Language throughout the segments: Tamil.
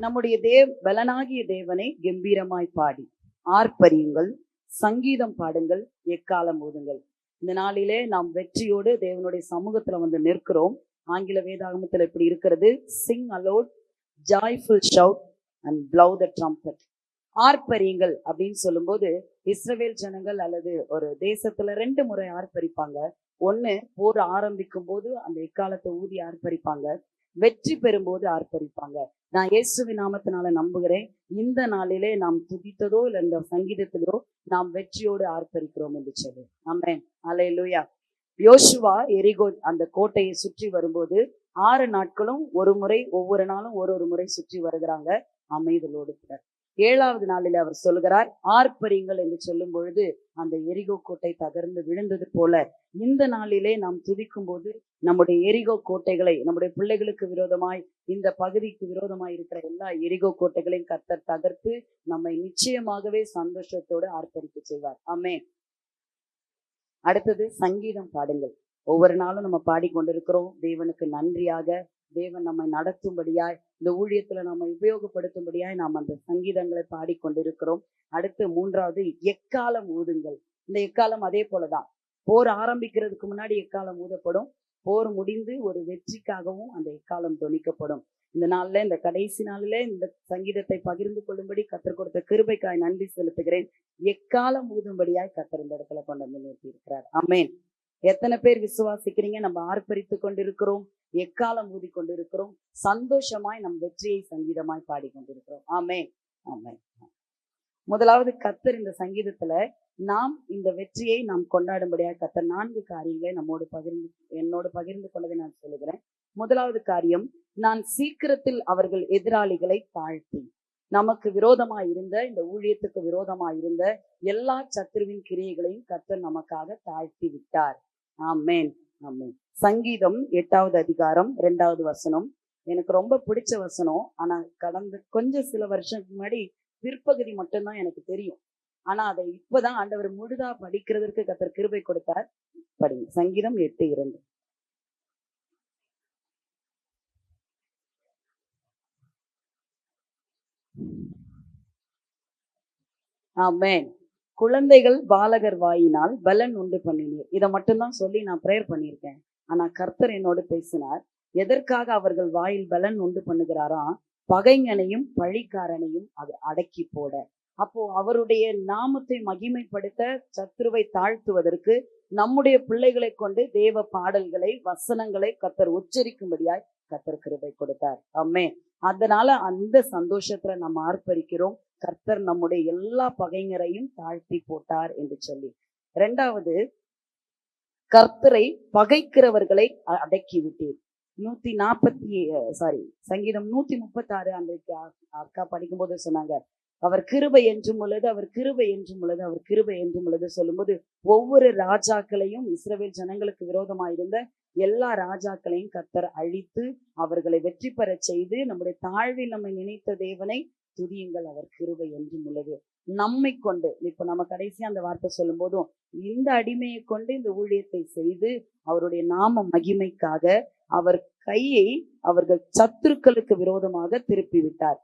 நம்முடைய பலனாகிய தேவனை கம்பீரமாய் பாடி ஆர்ப்பரியுங்கள், சங்கீதம் பாடுங்கள், எக்காலம் ஊதுங்கள். இந்த நாளிலே நாம் வெற்றியோடு தேவனுடைய சமூகத்துல வந்து நிற்கிறோம். ஆங்கில வேதாகமத்தில் இப்படி இருக்கிறது, sing aloud, joyful shout and blow the trumpet. ஆர்ப்பரியுங்கள் அப்படின்னு சொல்லும்போது இஸ்ரவேல் ஜனங்கள் அல்லது ஒரு தேசத்துல 2 முறை ஆர்ப்பரிப்பாங்க. ஒண்ணு, போர் ஆரம்பிக்கும் போது அந்த எக்காலத்தை ஊதி ஆர்ப்பரிப்பாங்க, வெற்றி பெறும்போது ஆர்ப்பரிப்பாங்க. நான் இயேசுவின் நாமத்தினால நம்புகிறேன், இந்த நாளிலே நாம் துதித்ததோ இல்லை இந்த சங்கீதத்திலோ நாம் வெற்றியோடு ஆர்ப்பரிக்கிறோம் என்று சொல்லி. ஆமென், அல்லேலூயா. யோசுவா எரிகோ அந்த கோட்டையை சுற்றி வரும்போது 6 நாட்களும் ஒரு முறை, ஒவ்வொரு நாளும் ஒரு முறை சுற்றி வருகிறாங்க அமைதலோடு. 7வது நாளில் அவர் சொல்கிறார், ஆர்ப்பரிங்கள் என்று சொல்லும் பொழுது அந்த எரிகோ கோட்டை தகர்ந்து விழுந்தது போல இந்த நாளிலே நாம் துதிக்கும் போது நம்முடைய எரிகோ கோட்டைகளை, நம்முடைய பிள்ளைகளுக்கு விரோதமாய், இந்த பகுதிக்கு விரோதமாய் இருக்கிற எல்லா எரிகோ கோட்டைகளையும் கர்த்தர் தகர்த்து நம்மை நிச்சயமாகவே சந்தோஷத்தோடு ஆர்ப்பரிக்க செய்வார். ஆமென். அடுத்தது சங்கீதம் பாடுங்கள். ஒவ்வொரு நாளும் நம்ம பாடிக்கொண்டிருக்கிறோம். தேவனுக்கு நன்றியாக, தேவன் நம்மை நடத்தும்படியாய், இந்த ஊழியத்துல நம்ம உபயோகப்படுத்தும்படியாய் நாம் அந்த சங்கீதங்களை பாடிக்கொண்டிருக்கிறோம். அடுத்து 3வது, எக்காலம் ஊதுங்கள். இந்த எக்காலம் அதே போலதான், போர் ஆரம்பிக்கிறதுக்கு முன்னாடி எக்காலம் ஊதப்படும், போர் முடிந்து ஒரு வெற்றிக்காகவும் அந்த எக்காலம் தொனிக்கப்படும். இந்த நாள்ல, இந்த கடைசி நாளிலே இந்த சங்கீதத்தை பகிர்ந்து கொள்ளும்படி கர்த்தர் கொடுத்த கிருபைக்காய் நன்றி செலுத்துகிறேன். எக்காலம் ஊதும்படியாய் கர்த்தர் இந்த இடத்துல கொண்டு வந்து நிறுத்தி இருக்கிறார். ஆமென். எத்தனை பேர் விசுவாசிக்கிறீங்க? நம்ம ஆர்ப்பரித்து கொண்டிருக்கிறோம், எக்காலம் ஊதி கொண்டிருக்கிறோம், சந்தோஷமாய் நம் வெற்றியை சங்கீதமாய் பாடிக்கொண்டிருக்கிறோம். ஆமென், ஆமென். முதலாவது, கர்த்தர் இந்த சங்கீதத்துல நாம் இந்த வெற்றியை நாம் கொண்டாடும்படியாக கர்த்தர் 4 காரியங்களை என்னோடு பகிர்ந்து கொண்டதை நான் சொல்லுகிறேன். முதலாவது காரியம், நான் சீக்கிரத்தில் அவர்கள் எதிராளிகளை தாழ்த்தி, நமக்கு விரோதமாய் இருந்த, இந்த ஊழியத்துக்கு விரோதமாய் இருந்த எல்லா சத்துருவின் கிரியைகளையும் கர்த்தர் நமக்காக தாழ்த்தி விட்டார். ஆமென், ஆமென். சங்கீதம் 8வது அதிகாரம் 2வது வசனம் எனக்கு ரொம்ப பிடிச்ச வசனம். ஆனா கடந்த கொஞ்சம் சில வருஷத்துக்கு முன்னாடி பிற்பகுதி மட்டும்தான் எனக்கு தெரியும். ஆனா அதை இப்பதான் ஆண்டவர் முழுதா படிக்கிறதற்கு கர்த்தர் கிருபை கொடுத்தார். படிங்க, சங்கீதம் 8:2. ஆமென். குழந்தைகள் பாலகர் வாயினால் பலன் உண்டு பண்ணினீர். இதை மட்டும்தான் சொல்லி நான் பிரேயர் பண்ணியிருக்கேன். ஆனா கர்த்தர் என்னோடு பேசினார். எதற்காக அவர்கள் வாயில் பலன் உண்டு பண்ணுகிறாராம்? பகைஞனையும் பழிக்காரனையும் அது அடக்கி போட. அப்போ அவருடைய நாமத்தை மகிமைப்படுத்த, சத்துருவை தாழ்த்துவதற்கு நம்முடைய பிள்ளைகளை கொண்டு தேவ பாடல்களை, வசனங்களை கர்த்தர் உச்சரிக்கும்படியாய் கர்த்தர் கிருபை கொடுத்தார். ஆமென். அதனால அந்த சந்தோஷத்துல நம்ம ஆர்ப்பரிக்கிறோம். கர்த்தர் நம்முடைய எல்லா பகைஞரையும் தாழ்த்தி போட்டார் என்று சொல்லி. 2வது, கர்த்தரை பகைக்கிறவர்களை அடக்கி விட்டீர். சங்கீதம் 136 அன்றைக்கு அக்கா படிக்கும் போது சொன்னாங்க, அவர் கிருபை என்றும் உள்ளது, அவர் கிருபை என்றும் உள்ளது, அவர் கிருபை என்றும் உள்ளது சொல்லும்போது ஒவ்வொரு ராஜாக்களையும், இஸ்ரவேல் ஜனங்களுக்கு விரோதமாயிருந்த எல்லா ராஜாக்களையும் கர்த்தர் அழித்து அவர்களை வெற்றி பெற செய்து, நம்முடைய தாழ்வில் நம்மை நினைத்த தேவனை துதியுங்கள், அவர் கிருபை என்றும் உள்ளது. நம்மை கொண்டு, இப்ப நம்ம கடைசியா அந்த வார்த்தை சொல்லும் போதும், இந்த அடிமையை கொண்டு இந்த ஊழியத்தை செய்து அவருடைய நாம மகிமைக்காக அவர் கையை அவர்கள் சத்துருக்களுக்கு விரோதமாக திருப்பி விட்டார்.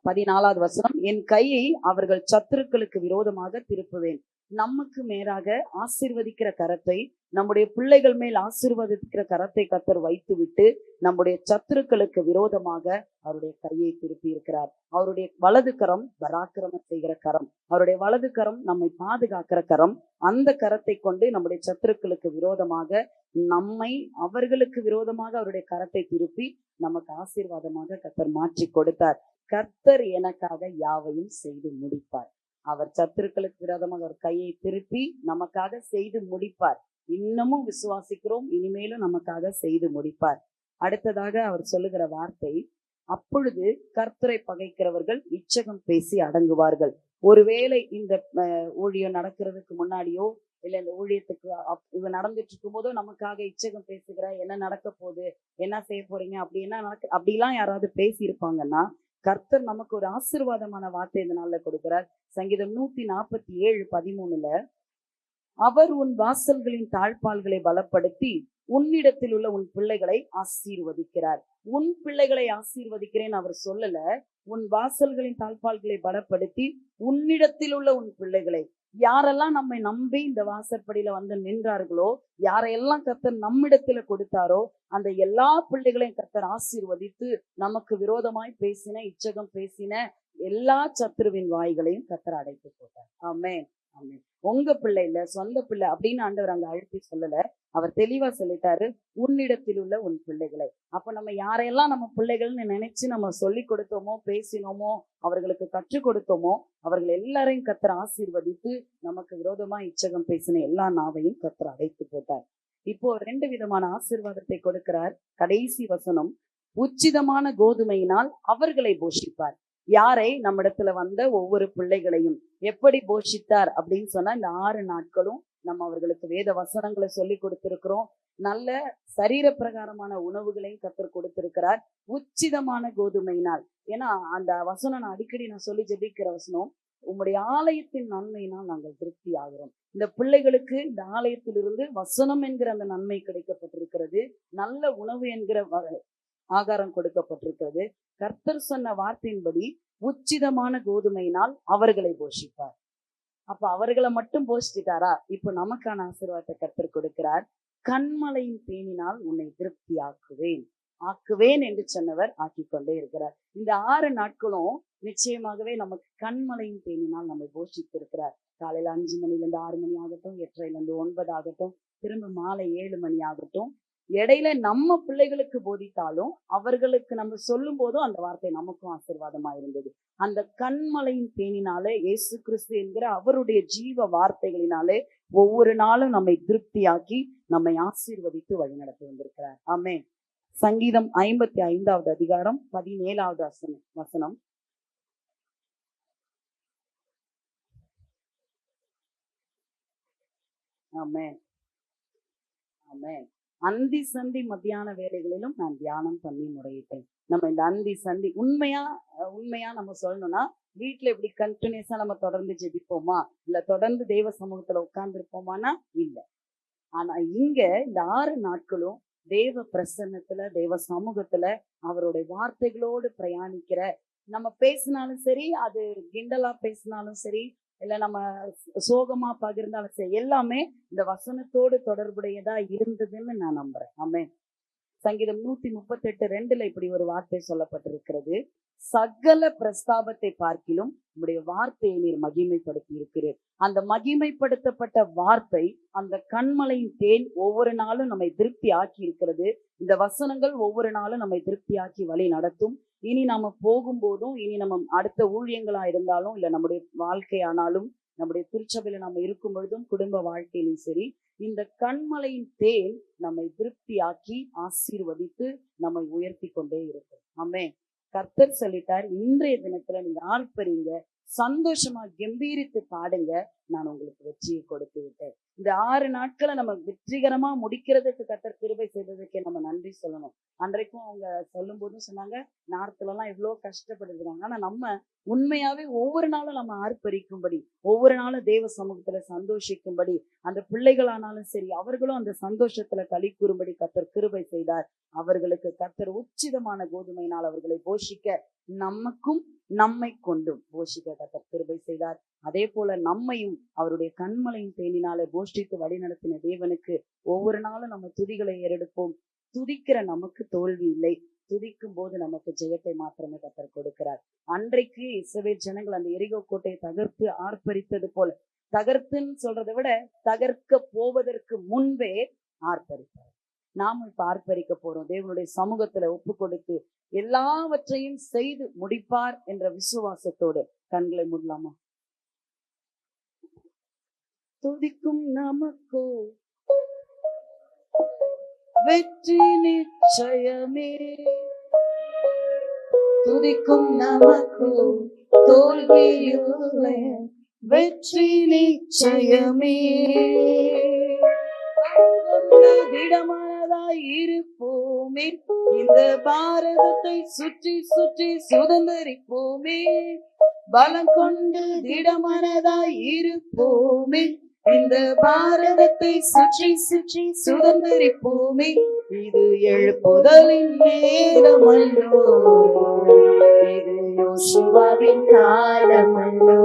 14வது வசனம், என் கையை அவர்கள் சத்துருக்களுக்கு விரோதமாக திருப்புவேன். நமக்கு மேலாக ஆசீர்வதிக்கிற கரத்தை, நம்முடைய பிள்ளைகள் மேல் ஆசீர்வதிக்கிற கரத்தை கர்த்தர் வைத்து விட்டு நம்முடைய சத்துருக்களுக்கு விரோதமாக அவருடைய கையை திருப்பி இருக்கிறார். அவருடைய வலது கரம் பராக்கிரமம் செய்கிற கரம், அவருடைய வலது கரம் நம்மை பாதுகாக்கிற கரம். அந்த கரத்தை கொண்டு நம்முடைய சத்துருக்களுக்கு விரோதமாக, நம்மை அவர்களுக்கு விரோதமாக அவருடைய கரத்தை திருப்பி நமக்கு ஆசீர்வாதமாக கர்த்தர் மாற்றி கொடுத்தார். கர்த்தர் எனக்காக யாவையும் செய்து முடிப்பார். அவர் சத்துருக்களுக்கு விரோதமாக அவர் கையை திருப்பி நமக்காக செய்து முடிப்பார். இன்னமும் விசுவாசிக்கிறோம், இனிமேலும் நமக்காக செய்து முடிப்பார். அடுத்ததாக அவர் சொல்லுகிற வார்த்தை, அப்பொழுது கர்த்தரை பகைக்கிறவர்கள் இச்சகம் பேசி அடங்குவார்கள். ஒருவேளை இந்த ஊழியம் நடக்கிறதுக்கு முன்னாடியோ, இல்ல இந்த ஊழியத்துக்கு இவ நடந்துட்டு இருக்கும் போதோ நமக்காக இச்சகம் பேசுகிற, என்ன நடக்க போகுது, என்ன செய்ய போறீங்க, அப்படிலாம் யாராவது பேசி இருப்பாங்கன்னா, கர்த்தர் நமக்கு ஒரு ஆசீர்வாதமான வார்த்தை இந்த நாள்ல கொடுக்கிறார். சங்கீதம் 147:13 அவர் உன் வாசல்களின் தாழ்பால்களை பலப்படுத்தி உன்னிடத்தில் உள்ள உன் பிள்ளைகளை ஆசீர்வதிக்கிறார். உன் பிள்ளைகளை ஆசீர்வதிக்கிறேன்னு அவர் சொல்லல. உன் வாசல்களின் தாழ்பால்களை பலப்படுத்தி உன்னிடத்தில் உள்ள உன் பிள்ளைகளை, யாரெல்லாம் நம்மை நம்பி இந்த வாசற்படியில வந்து நின்றார்களோ, யாரையெல்லாம் கர்த்தர் நம்மிடத்துல கொடுத்தாரோ, அந்த எல்லா பிள்ளைகளையும் கர்த்தர் ஆசீர்வதித்து நமக்கு விரோதமாய் பேசின, இச்சகம் பேசின எல்லா சத்துருவின் வாய்களையும் கர்த்தர் அடைத்து போட்டார். ஆமென், ஆமென். உங்க பிள்ளை இல்ல, சொந்த பிள்ளை அப்படின்னு ஆண்டவர் அங்க அழுத்தி சொல்லல. அவர் தெளிவா சொல்லிட்டாரு, உன்னிடத்தில் உள்ள உன் பிள்ளைகளை. அப்ப நம்ம யாரையெல்லாம் நம்ம பிள்ளைகள்னு நினைச்சு நம்ம சொல்லி கொடுத்தோமோ, பேசினோமோ, அவர்களுக்கு கற்றுக் கொடுத்தோமோ, அவர்கள் எல்லாரையும் கர்த்தர் ஆசீர்வதித்து நமக்கு விரோதமா இச்சகம் பேசின எல்லா நாவையும் கர்த்தர் அடைத்து போட்டார். இப்போ 2 விதமான ஆசீர்வாதத்தை கொடுக்கிறார். கடைசி வசனம், உச்சிதமான கோதுமையினால் அவர்களை போஷிப்பார். யாரை? நம்மிடத்துல வந்த ஒவ்வொரு பிள்ளைகளையும். எப்படி போஷித்தார் அப்படின்னு சொன்னா, இந்த 6 நாட்களும் நம்ம அவர்களுக்கு வேத வசனங்களை சொல்லி கொடுத்திருக்கிறோம். நல்ல சரீர பிரகாரமான உணவுகளையும் கர்த்தர் கொடுத்திருக்கிறார். உச்சிதமான கோதுமையினால். ஏன்னா அந்த வசனம் நான் அடிக்கடி சொல்லி ஜெபிக்கிற வசனம், உம்முடைய ஆலயத்தின் நன்மையினால் நாங்கள் திருப்தி ஆகிறோம். இந்த பிள்ளைகளுக்கு இந்த ஆலயத்திலிருந்து வசனம் என்கிற அந்த நன்மை கிடைக்கப்பட்டிருக்கிறது. நல்ல உணவு என்கிற ஆகாரம் கொடுக்கப்பட்டிருக்கிறது. கர்த்தர் சொன்ன வார்த்தையின்படி உச்சிதமான கோதுமையினால் அவர்களை போஷிப்பார். அப்ப அவர்களை மட்டும் போஷிட்டாரா? இப்ப நமக்கான ஆசீர்வாதத்தை கர்த்தர் கொடுக்கிறார். கண்மலையின் தேனினால் உன்னை திருப்தி ஆக்குவேன் என்று சொன்னவர் ஆக்கிக்கொண்டே இருக்கிறார். இந்த 6 நாட்களும் நிச்சயமாகவே நமக்கு கண்மலையின் தேனினால் நம்மை போஷித்து இருக்கிறார். காலையில 5 மணிலிருந்து 6 மணி ஆகட்டும், 8:30 9 ஆகட்டும், திரும்ப மாலை 7 மணி ஆகட்டும், இடையில நம்ம பிள்ளைகளுக்கு போதித்தாலும் அவர்களுக்கு நம்ம சொல்லும் போதும் அந்த வார்த்தை நமக்கும் ஆசீர்வாதமா இருந்தது. அந்த கண்மலையின் தேனினாலே, இயேசு கிறிஸ்து என்கிற அவருடைய ஜீவ வார்த்தைகளினாலே ஒவ்வொரு நாளும் நம்மை திருப்தியாக்கி நம்மை ஆசீர்வதித்து வழிநடத்தி வந்திருக்கிறார். ஆமென். சங்கீதம் 55வது அதிகாரம் 17வது வசனம். ஆமென், ஆமென். அந்தி சந்தி மத்தியான வேலைகளிலும் நான் தியானம் பண்ணி முறையிட்டேன். நம்ம இந்த அந்தி சந்தி உண்மையா நம்ம சொல்லணும்னா, வீட்டுல இப்படி கண்டினியூஸா நம்ம தொடர்ந்து ஜெபிப்போமா, இல்ல தொடர்ந்து தெய்வ சமூகத்துல உட்கார்ந்து இருப்போமானா இல்ல. ஆனா இங்க இந்த 6 நாட்களும் தேவ பிரசன்னத்துல, தேவ சமூகத்துல அவருடைய வார்த்தைகளோடு பிரயாணிக்கிற, நம்ம பேசினாலும் சரி, அது கிண்டலா பேசினாலும் சரி, இல்ல நம்ம சோகமா பகிர்ந்தாலும் சரி, எல்லாமே இந்த வசனத்தோடு தொடர்புடையதா இருந்ததுன்னு நான் நம்புறேன். ஆமென். சங்கீதம் 138:2 இப்படி ஒரு வார்த்தை சொல்லப்பட்டிருக்கிறது. சகல பிரஸ்தாபத்தை பார்க்கிலும் உம்முடைய வார்த்தையை நீர் மகிமைப்படுத்தி இருக்கிறீர். அந்த மகிமைப்படுத்தப்பட்ட வார்த்தை, அந்த கண்மலையின் தேன் ஒவ்வொரு நாளும் நம்மை திருப்தி ஆக்கி இருக்கிறது. இந்த வசனங்கள் ஒவ்வொரு நாளும் நம்மை திருப்தி ஆக்கி வழி நடத்தும். இனி நம்ம போகும்போதும், இனி நம்ம அடுத்த ஊழியங்களா இருந்தாலும், இல்ல நம்முடைய வாழ்க்கையானாலும், நம்முடைய திருச்சபையில நம்ம இருக்கும் பொழுதும், குடும்ப வாழ்க்கையிலும் சரி, இந்த கண்மலையின் தேன் நம்மை திருப்தியாக்கி ஆசீர்வதித்து நம்மை உயர்த்தி கொண்டே இருக்கும். ஆமென். கர்த்தர் சொல்லிட்டார், இன்றைய தினத்துல நீங்க ஆர்ப்பரிங்க, சந்தோஷமா கம்பீரித்து பாடுங்க, நான் உங்களுக்கு வெற்றியை கொடுத்து விட்டேன். இந்த 6 நாட்களை நம்ம வெற்றிகரமா முடிக்கிறதுக்கு கர்த்தர் கிருபை செய்ததுக்கே நம்ம நன்றி சொல்லணும். அன்றைக்கும் அவங்க சொல்லும் போதும் சொன்னாங்க, நார்த்துல எல்லாம் எவ்வளவு கஷ்டப்படுறாங்க. ஆனா நம்ம உண்மையாவே ஒவ்வொரு நாளும் நம்ம ஆர்ப்பரிக்கும்படி, ஒவ்வொரு நாளும் தேவ சமூகத்துல சந்தோஷிக்கும்படி, அந்த பிள்ளைகளானாலும் சரி, அவர்களும் அந்த சந்தோஷத்துல களி கூறும்படி கர்த்தர் கிருபை செய்தார். அவர்களுக்கு கர்த்தர் உச்சிதமான கோதுமையினால் அவர்களை போஷிக்க, நமக்கும் நம்மை கொண்டும் போஷிக்க கர்த்தர் கிருபை செய்தார். அதே போல நம்மையும் அவருடைய கண்மலையின் தேனினாலே போஷித்து வழி நடத்தின தேவனுக்கு ஒவ்வொரு நாளும் நம்ம துதிகளை ஏறெடுப்போம். துதிக்கிற நமக்கு தோல்வி இல்லை. துதிக்கும் போது நமக்கு ஜெயத்தை மாத்திரமே கர்த்தர் கொடுக்கிறார். அன்றைக்கு இஸ்ரவேல் ஜனங்கள் அந்த எரிகோ கோட்டையை தகர்த்து ஆர்ப்பரித்தது போல, தகர்த்துன்னு சொல்றதை விட தகர்க்க போவதற்கு முன்பே ஆர்ப்பரித்தார். நாம இப்ப ஆர்ப்பரிக்க போறோம். தேவனுடைய சமூகத்துல ஒப்பு கொடுத்து எல்லாவற்றையும் செய்து முடிப்பார் என்ற விசுவாசத்தோடு கண்களை மூடலாமா? துதிக்கும் நமக்கோ வெற்றி நிச்சயமே, துதிக்கும் நமக்கோ தோல்வியில்லை, வெற்றி நிச்சயமே. திடமானதாய் இருப்போமே, இந்த பாரதத்தை சுற்றி சுற்றி சுதந்திரிப்போமே. பலம் கொண்டு திடமானதாய் இருப்போமே, இந்த பாரதத்தை சுற்றி சுற்றி சுதந்திரிப்போமே, இது எழுப்புதலின் நேரமல்லோ, இது யோசுவாவின் காலமல்லோ,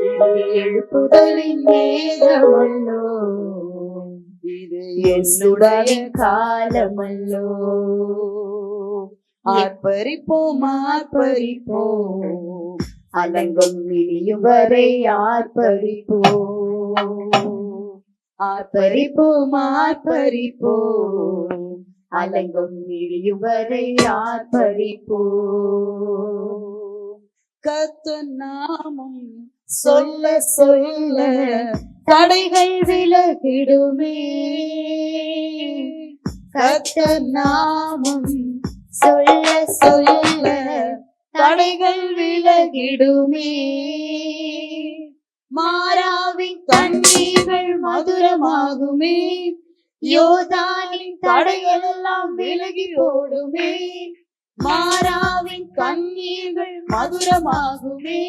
இது எழுப்புதலின் நேரமல்லோ, இது என்னுடைய காலமல்லோ. ஆர்ப்பரிப்போம் ஆர்ப்பரிப்போம், அலங்கும் இழியும் வரை ஆர்ப்பரிப்போம். ஆர்ப்பரிப்போம் ஆர்ப்பரிப்போம், அலங்கும் இழியும் வரை ஆர்ப்பரிப்போம். கர்த்தர் நாமம் சொல்ல சொல்ல தடைகள் விலகிடுமே, கர்த்தர் நாமம் சொல்ல சொல்ல தடைகள் விலகிடுமே. மாறாவின் தண்ணீர்கள் மதுரமாகுமே, யோர்தானின் தடைகள் எல்லாம் விலகி ஓடுமே. மாறாவின் தண்ணீர்கள் மதுரமாகுமே,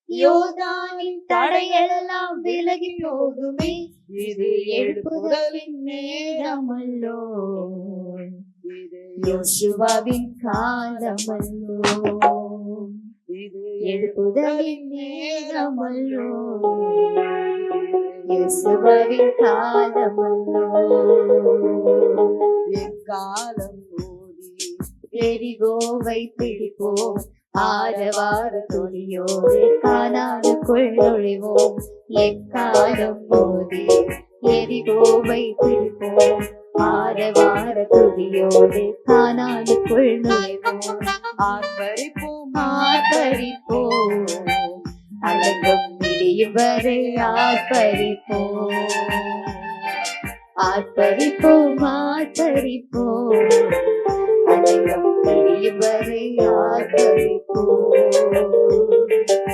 யோர்தானின் தடைகள் எல்லாம் விலகி போகுமே. இது எழுப்புதலின் நேரமல்லோ, இது யோசுவாவின் காலமல்லோ, இது எழுப்புதலின் நேரமல்லோ, யோசுவாவின் காலமல்லோ. எக்காலம் ஓடி எரிகோவை பிடிப்போம், ஆரவார துணியோடு கானானுக்குள் நுழைவோம். எக்காலம் ஓடி எரிகோவை பிடிப்போம், ஆரவார துணியோடு கானானுக்குள் நுழைவோம். ஆர்ப்பரிப்போம் ஆர்ப்பரிப்போம், அலங்கும் இடியும் வரை ஆர்ப்பரிப்போம். ஆர்ப்பரிப்போம் ஆர்ப்பரிப்போம், அலங்கும் இடியும் வரை ஆர்ப்பரிப்போம்.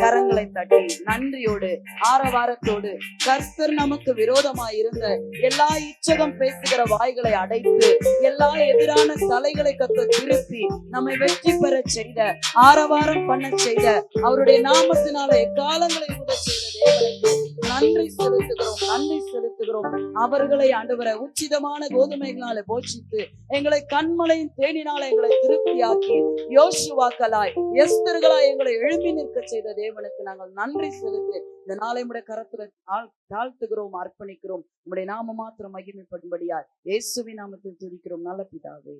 கரங்களை தட்டி நன்றியோடு ஆரவாரத்தோடு கர்த்தர் நமக்கு விரோதமாய் இருந்த எல்லா இச்சகம் பேசுகிற வாய்களை அடைத்து எல்லா எதிரான தலைகளை கர்த்தர் திருப்பி நம்மை வெற்றி பெற செய்த, ஆரவாரம் பண்ண செய்த, அவருடைய நாமத்தினால எக்காலங்களை கூட செய்த தேவனுக்கு நன்றி செலுத்துகிறோம் நன்றி செலுத்துகிறோம். அவர்களை ஆண்டவரை உச்சிதமான கோதுமைகளால போஷித்து எங்களை கண்மலையின் தேனினால எங்களை திருப்தியாக்கி யோசுவாக்களாய் எஸ்தர்களாய் எங்களை எழுப்பி நிற்க செய்த தேவனுக்கு நாங்கள் நன்றி செலுத்து இந்த நாளை உடைய கரத்துல தாழ்த்துகிறோம், அர்ப்பணிக்கிறோம். உங்களுடைய நாம மாத்திரம் மகிமைப்படும்படியாய் இயேசுவின் நாமத்தில் துதிக்கிறோம் நல்ல பிதாவே.